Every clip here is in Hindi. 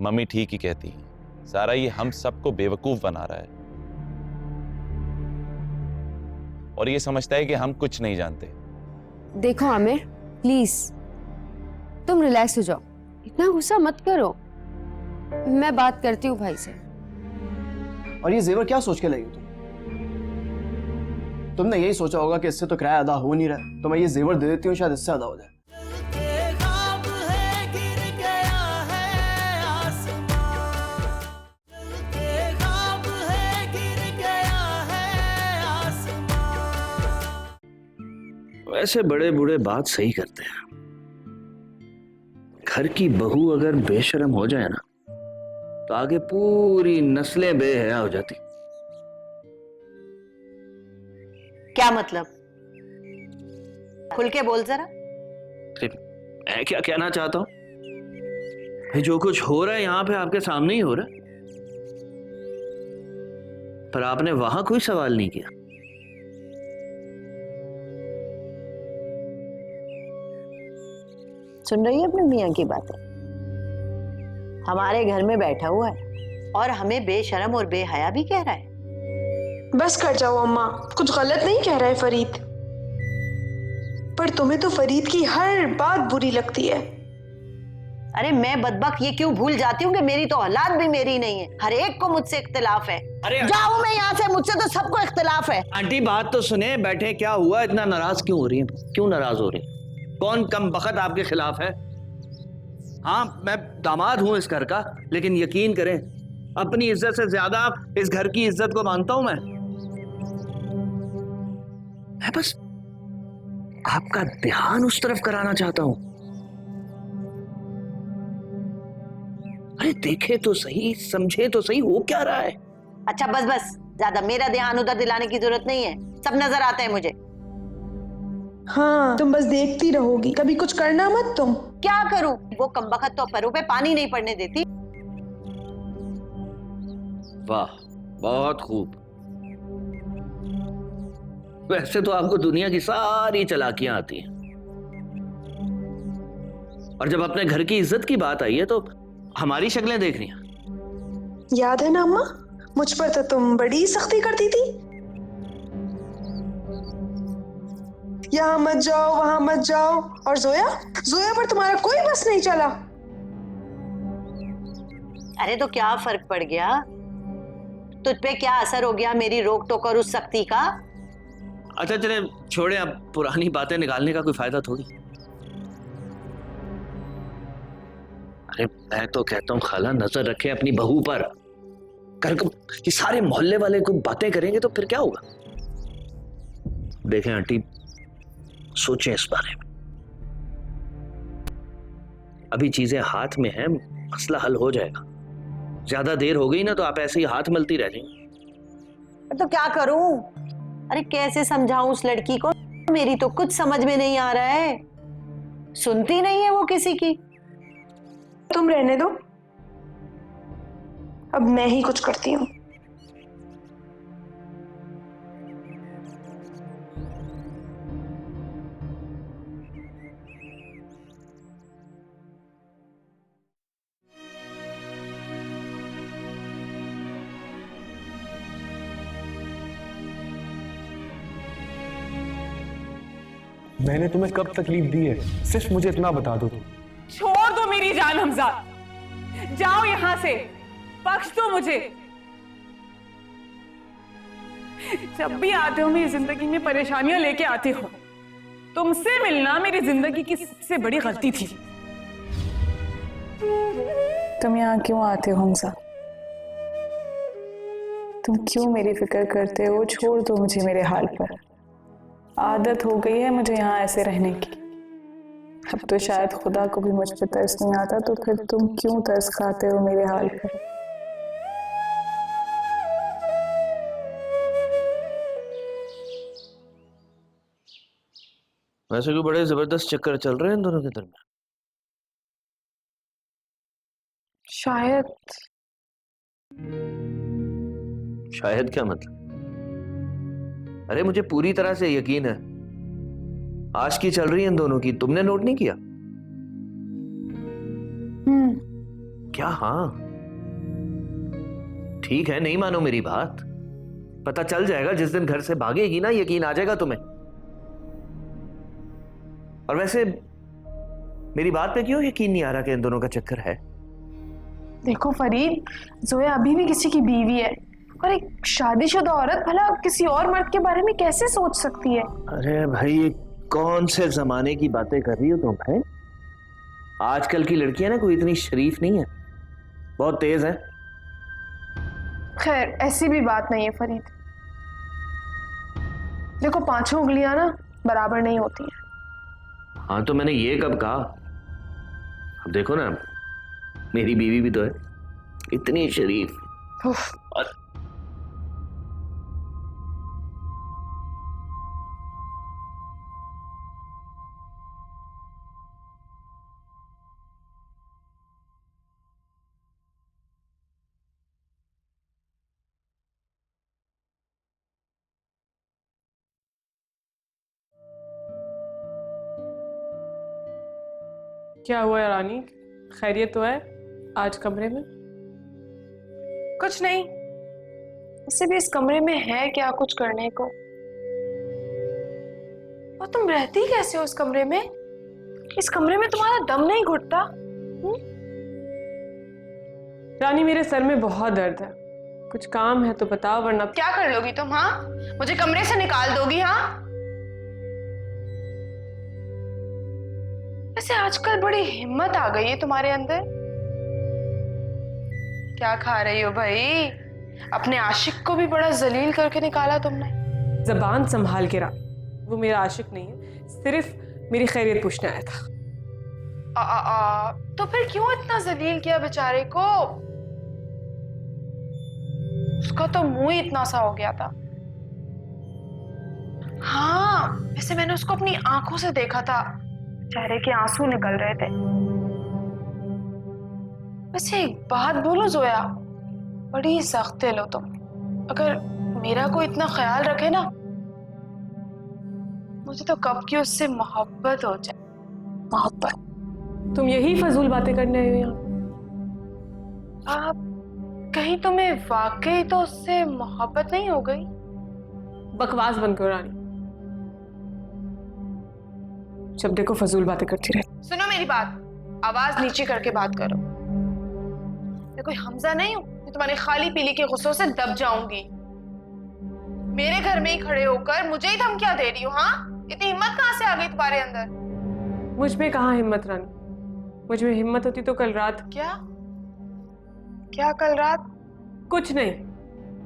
मम्मी ठीक ही कहती है, सारा ये हम सबको बेवकूफ बना रहा है और ये समझता है कि हम कुछ नहीं जानते। देखो आमिर, प्लीज तुम रिलैक्स हो जाओ, इतना गुस्सा मत करो। मैं बात करती हूँ भाई से। और ये जेवर क्या सोच के लाई हो तुमने यही सोचा होगा कि इससे तो किराया अदा हो नहीं रहा, तो मैं ये जेवर दे देती हूँ, शायद इससे अदा हो जाए। वैसे बड़े बूढ़े बात सही करते हैं। घर की बहू अगर बेशर्म हो जाए ना तो आगे पूरी नस्लें बेहया हो जाती। क्या मतलब? खुल के बोल जरा। मैं क्या कहना चाहता हूं, जो कुछ हो रहा है यहां पे आपके सामने ही हो रहा है, पर आपने वहां कोई सवाल नहीं किया। सुन रही है अपने मियाँ की बातें? हमारे घर में बैठा हुआ है और हमें बेशर्म और बेहया भी कह रहा है। बस कर जाओ अम्मा, कुछ गलत नहीं कह रहा है फरीद, पर तुम्हें तो फरीद की हर बात बुरी लगती है। अरे मैं बदबख्त ये क्यों भूल जाती हूँ कि मेरी तो औलाद भी मेरी नहीं है, हर एक को मुझसे इख्तिलाफ है। अरे जाऊं मैं यहाँ से, मुझसे तो सबको इख्तिलाफ है। आंटी बात तो सुने, बैठे क्या हुआ, इतना नाराज क्यों हो रही है? क्यों नाराज हो रही है? कौन कम बखत आपके खिलाफ है? हाँ मैं दामाद हूं इस घर का, लेकिन यकीन करें अपनी इज्जत से ज्यादा इस घर की इज्जत को मानता हूं मैं बस आपका ध्यान उस तरफ कराना चाहता हूं। अरे देखे तो सही, समझे तो सही, हो क्या रहा है। अच्छा बस बस, ज्यादा मेरा ध्यान उधर दिलाने की जरूरत नहीं है, सब नजर आता है मुझे। हाँ तुम बस देखती रहोगी, कभी कुछ करना मत तुम। क्या करूं? वो कमबख्त तो पैरों पे पानी नहीं पड़ने देती। वाह बहुत खूब। वैसे तो आपको दुनिया की सारी चालाकियां आती हैं, और जब अपने घर की इज्जत की बात आई है तो हमारी शक्लें देख रही हैं। याद है ना अम्मा, मुझ पर तो तुम बड़ी सख्ती करती थी, यहाँ मत जाओ वहां मत जाओ, और जोया जोया पर तुम्हारा कोई बस नहीं चला। अरे तो क्या फर्क पड़ गया? तुझ पे क्या असर हो गया मेरी रोक टोक और उस सख्ती का? अच्छा चले छोड़े, अब पुरानी बातें निकालने का कोई फायदा थोड़ी। अरे मैं तो कहता हूँ खाला नजर रखे अपनी बहू पर। कल को ये सारे मोहल्ले वाले को बातें करेंगे तो फिर क्या होगा? देखें आंटी, सोचें इस बारे में। अभी चीजें हाथ में हैं, मसला हल हो जाएगा। ज्यादा देर हो गई ना तो आप ऐसे ही हाथ मलती रह जाएंगी। तो क्या करूं? अरे कैसे समझाऊं उस लड़की को, मेरी तो कुछ समझ में नहीं आ रहा है, सुनती नहीं है वो किसी की। तुम रहने दो, अब मैं ही कुछ करती हूँ। मैंने तुम्हें कब तकलीफ दी है, सिर्फ मुझे इतना बता दो। छोड़ दो मेरी जान हमजा, जाओ यहां से, बख्श दो मुझे। जब भी आते हो मेरी जिंदगी में परेशानियां लेके आते हो। तुमसे मिलना मेरी जिंदगी की सबसे बड़ी गलती थी। तुम यहाँ क्यों आते हो हमजा? तुम क्यों मेरी फिक्र करते हो? छोड़ दो मुझे मेरे हाल पर। आदत हो गई है मुझे यहाँ ऐसे रहने की। अब तो शायद खुदा को भी मुझ पर तरस नहीं आता, तो फिर तुम क्यों तरस खाते हो मेरे हाल पर? वैसे कोई बड़े जबरदस्त चक्कर चल रहे हैं इन दोनों के दरमियान। शायद। शायद क्या मतलब? अरे मुझे पूरी तरह से यकीन है आशिकी चल रही है इन दोनों की। तुमने नोट नहीं किया क्या? हाँ ठीक है, नहीं मानो मेरी बात, पता चल जाएगा जिस दिन घर से भागेगी ना, यकीन आ जाएगा तुम्हें। और वैसे मेरी बात पे क्यों यकीन नहीं आ रहा कि इन दोनों का चक्कर है? देखो फरीद, जोया अभी भी किसी की बीवी है, और एक शादीशुदा औरत भला किसी और मर्द के बारे में कैसे सोच सकती है? अरे भाई, ये कौन से जमाने की बातें कर रही हो तुम? है आजकल की लड़कियां ना कोई इतनी शरीफ नहीं है, बहुत तेज है। खैर ऐसी भी बात नहीं है फरीद। देखो पांचों उंगलियां ना बराबर नहीं होती हैं। हाँ तो मैंने ये कब कहा? अब देखो ना, मेरी बीवी भी तो है इतनी शरीफ। उफ, और क्या हुआ है रानी, खैरियत तो है आज कमरे में? कुछ नहीं, इससे भी इस कमरे में है क्या कुछ करने को? और तुम रहती कैसे हो इस कमरे में? इस कमरे में तुम्हारा दम नहीं घुटता? रानी मेरे सर में बहुत दर्द है, कुछ काम है तो बताओ, वरना क्या कर लोगी तुम? हाँ, मुझे कमरे से निकाल दोगी? हाँ, वैसे आजकल बड़ी हिम्मत आ गई है तुम्हारे अंदर। क्या खा रही हो भाई? अपने आशिक को भी बड़ा जलील करके निकाला तुमने। जबान संभाल के रहा, वो मेरा आशिक नहीं है, सिर्फ मेरी खैरियत पूछने आया था। तो फिर क्यों इतना जलील किया बेचारे को? उसका तो मुंह ही इतना सा हो गया था। हाँ, वैसे मैंने उसको अपनी आंखों से देखा था, चेहरे के आंसू निकल रहे थे। वैसे एक बात बोलो जोया, बड़ी सख्त दिल हो तुम। अगर मेरा कोई इतना ख्याल रखे ना, मुझे तो कब की उससे मोहब्बत हो जाए। मोहब्बत? तुम यही फजूल बातें करने आए हो यहाँ? आप कहीं तुम्हें वाकई तो उससे मोहब्बत नहीं हो गई? बकवास बंद करो रानी, जब देखो फजूल बातें करती रहती। सुनो मेरी बात, आवाज नीचे करके बात करो। मैं कोई हमजा नहीं हूं कि तुम्हारी खाली पीली के गुस्सों से दब जाऊंगी। मेरे घर में ही खड़े होकर मुझे ही धमकियां दे रही हो? हाँ, इतनी हिम्मत कहां से आ गई तुम्हारे अंदर? मुझ में कहाँ हिम्मत रानी, मुझ में हिम्मत होती तो कल रात। क्या क्या कल रात? कुछ नहीं,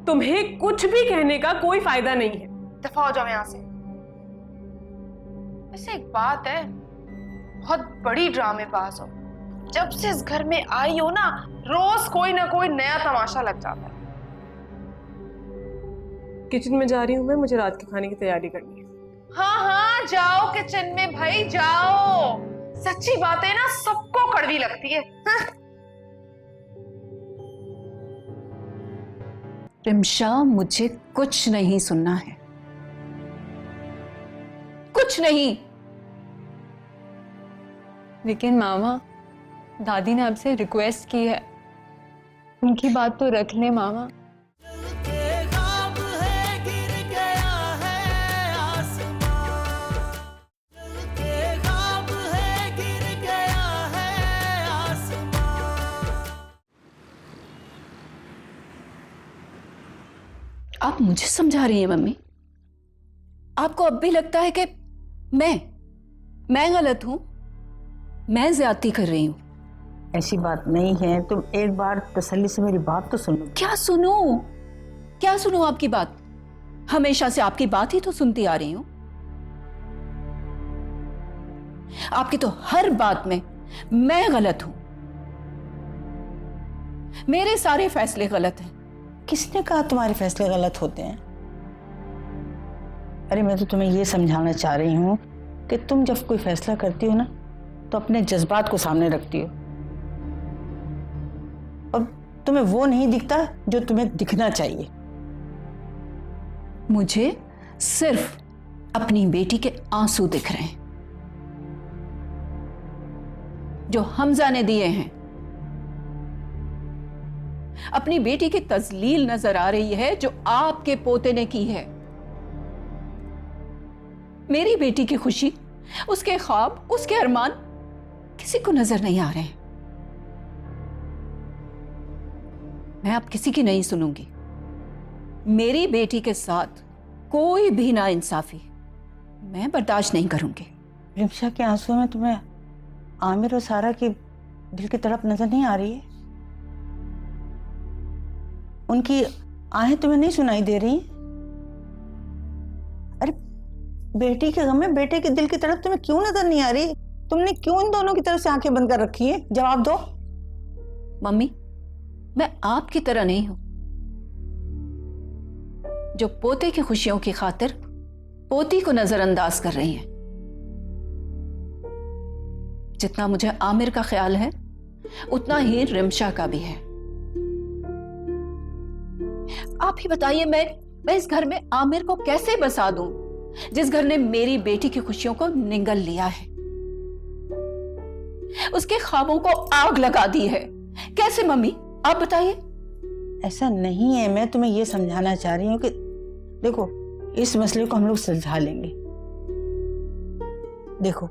तुम्हें कुछ भी कहने का कोई फायदा नहीं है। दफा हो जाओ यहां से। वैसे एक बात है, बहुत बड़ी ड्रामेबाज हो। जब से इस घर में आई हो ना, रोज कोई ना कोई नया तमाशा लग जाता है। किचन में जा रही हूँ मैं, मुझे रात के खाने की तैयारी करनी है। हाँ हाँ, जाओ किचन में भाई, जाओ। सच्ची बातें ना सबको कड़वी लगती है। हाँ। रिमशा, मुझे कुछ नहीं सुनना है, कुछ नहीं। लेकिन मामा, दादी ने आपसे रिक्वेस्ट की है, उनकी बात तो रख ले मामा। आप मुझे समझा रही हैं मम्मी? आपको अब भी लगता है कि मैं गलत हूं, मैं ज्यादती कर रही हूं? ऐसी बात नहीं है, तुम एक बार तसल्ली से मेरी बात तो सुनो। क्या सुनूं? क्या सुनूं आपकी बात? हमेशा से आपकी बात ही तो सुनती आ रही हूं। आपकी तो हर बात में मैं गलत हूं, मेरे सारे फैसले गलत हैं। किसने कहा तुम्हारे फैसले गलत होते हैं? अरे मैं तो तुम्हें ये समझाना चाह रही हूँ कि तुम जब कोई फैसला करती हो ना, तो अपने जज्बात को सामने रखती हो, और तुम्हें वो नहीं दिखता जो तुम्हें दिखना चाहिए। मुझे सिर्फ अपनी बेटी के आंसू दिख रहे हैं जो हमजा ने दिए हैं। अपनी बेटी की तजलील नजर आ रही है जो आपके पोते ने की है। मेरी बेटी की खुशी, उसके ख्वाब, उसके अरमान किसी को नजर नहीं आ रहे हैं। मैं अब किसी की नहीं सुनूंगी। मेरी बेटी के साथ कोई भी नाइंसाफी मैं बर्दाश्त नहीं करूंगी। रिमशा के आंसुओं में तुम्हें आमिर और सारा की दिल की तड़प नजर नहीं आ रही है? उनकी आहें तुम्हें नहीं सुनाई दे रही? अरे बेटी के गम में बेटे के दिल की तड़प तुम्हें क्यों नजर नहीं आ रही? तुमने क्यों इन दोनों की तरफ से आंखें बंद कर रखी हैं? जवाब दो। मम्मी, मैं आपकी तरह नहीं हूं जो पोते की खुशियों की खातिर पोती को नजरअंदाज कर रही हैं। जितना मुझे आमिर का ख्याल है उतना ही रिमशा का भी है। आप ही बताइए, मैं इस घर में आमिर को कैसे बसा दूं जिस घर ने मेरी बेटी की खुशियों को निगल लिया है, उसके ख्वाबों को आग लगा दी है? कैसे मम्मी, आप बताइए। ऐसा नहीं है, मैं तुम्हें यह समझाना चाह रही हूँ कि देखो, इस मसले को हम लोग सुलझा लेंगे। देखो,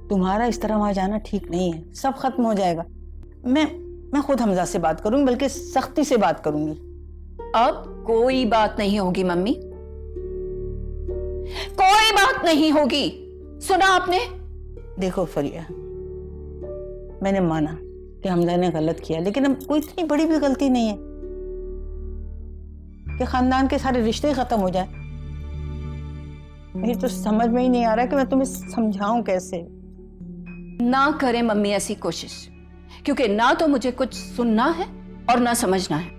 तुम्हारा इस तरह वहां जाना ठीक नहीं है, सब खत्म हो जाएगा। मैं खुद हमजा से बात करूंगी, बल्कि सख्ती से बात करूंगी। अब कोई बात नहीं होगी मम्मी, कोई बात नहीं होगी। सुना आपने? देखो फरिया, मैंने माना कि हमजा ने गलत किया, लेकिन अब कोई इतनी बड़ी भी गलती नहीं है कि खानदान के सारे रिश्ते खत्म हो जाए। मुझे तो समझ में ही नहीं आ रहा कि मैं तुम्हें समझाऊं कैसे। ना करें मम्मी ऐसी कोशिश, क्योंकि ना तो मुझे कुछ सुनना है और ना समझना है।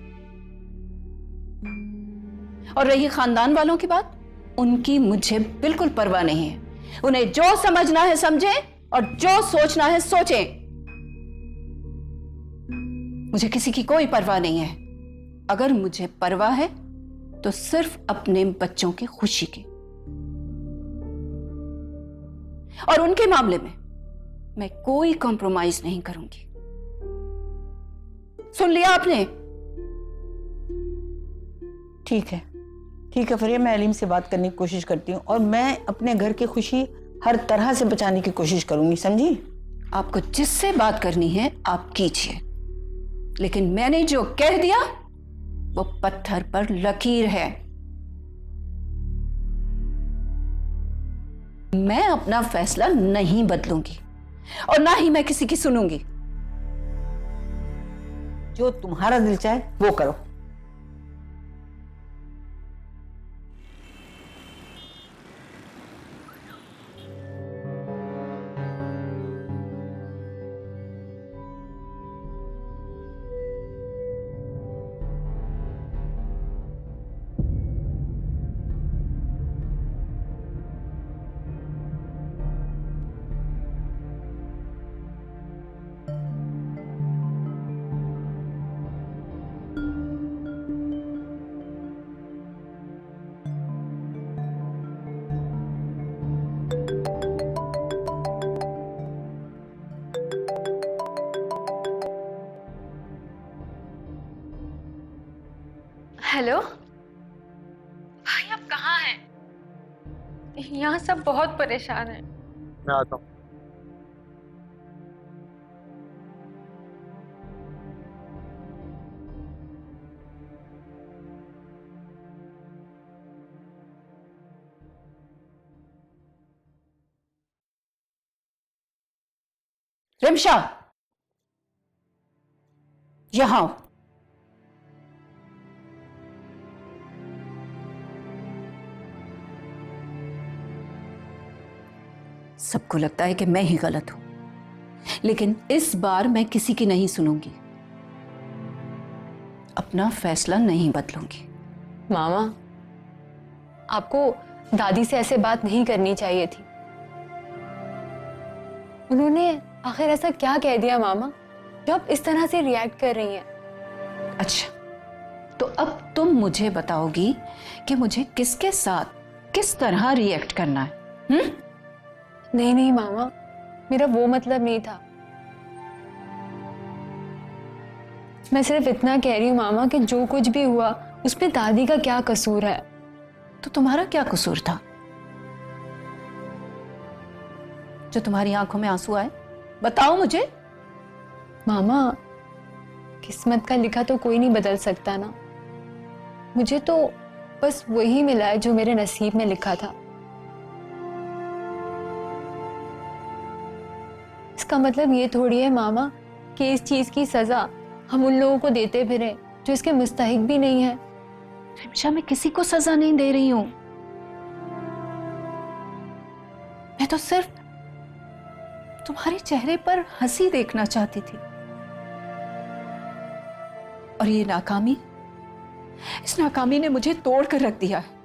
और रही खानदान वालों की बात, उनकी मुझे बिल्कुल परवाह नहीं है। उन्हें जो समझना है समझें और जो सोचना है सोचें। मुझे किसी की कोई परवाह नहीं है। अगर मुझे परवाह है तो सिर्फ अपने बच्चों की खुशी की, और उनके मामले में मैं कोई कॉम्प्रोमाइज नहीं करूंगी। सुन लिया आपने? ठीक है फरिया, मैं अलीम से बात करने की कोशिश करती हूँ, और मैं अपने घर की खुशी हर तरह से बचाने की कोशिश करूंगी, समझी? आपको जिससे बात करनी है आप कीजिए, लेकिन मैंने जो कह दिया वो पत्थर पर लकीर है। मैं अपना फैसला नहीं बदलूंगी और ना ही मैं किसी की सुनूंगी। जो तुम्हारा दिल चाहे वो करो। हेलो भाई, आप कहाँ हैं? यहाँ सब बहुत परेशान हैं। मैं आता हूँ। रिमशा, यहां आओ। सबको लगता है कि मैं ही गलत हूं, लेकिन इस बार मैं किसी की नहीं सुनूंगी। अपना फैसला नहीं बदलूंगी। मामा, आपको दादी से ऐसे बात नहीं करनी चाहिए थी। उन्होंने आखिर ऐसा क्या कह दिया मामा, जो आप इस तरह से रिएक्ट कर रही हैं? अच्छा, तो अब तुम मुझे बताओगी कि मुझे किसके साथ किस तरह रिएक्ट करना है? नहीं नहीं मामा, मेरा वो मतलब नहीं था। मैं सिर्फ इतना कह रही हूँ मामा कि जो कुछ भी हुआ उसमें दादी का क्या कसूर है। तो तुम्हारा क्या कसूर था जो तुम्हारी आंखों में आंसू आए? बताओ मुझे। मामा, किस्मत का लिखा तो कोई नहीं बदल सकता ना। मुझे तो बस वही मिला है जो मेरे नसीब में लिखा था। इसका मतलब ये थोड़ी है मामा कि इस चीज की सजा हम उन लोगों को देते फिरे जो इसके मुस्तहिक भी नहीं है। रिमशा, मैं किसी को सजा नहीं दे रही हूं। मैं तो सिर्फ तुम्हारे चेहरे पर हंसी देखना चाहती थी। और ये नाकामी, इस नाकामी ने मुझे तोड़ कर रख दिया है।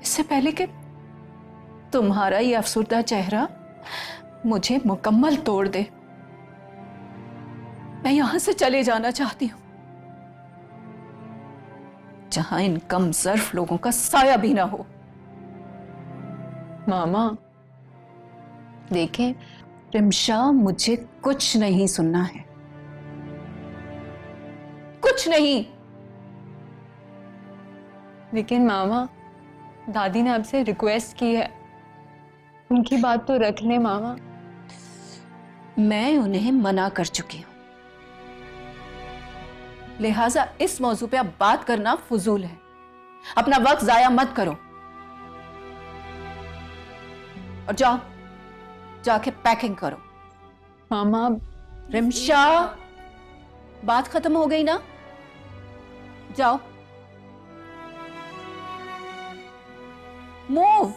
इससे पहले कि तुम्हारा ये अफसुर्दा चेहरा मुझे मुकम्मल तोड़ दे, मैं यहां से चले जाना चाहती हूं, जहां इन कम ज़र्फ लोगों का साया भी ना हो। मामा देखें, रिमशा, मुझे कुछ नहीं सुनना है, कुछ नहीं। लेकिन मामा, दादी ने आपसे रिक्वेस्ट की है, उनकी बात तो रख ले मामा। मैं उन्हें मना कर चुकी हूं, लिहाजा इस मौजू पे अब बात करना फजूल है। अपना वक्त जाया मत करो और जाओ, जाके पैकिंग करो। मामा, रिमशा, बात खत्म हो गई ना? जाओ, मूव।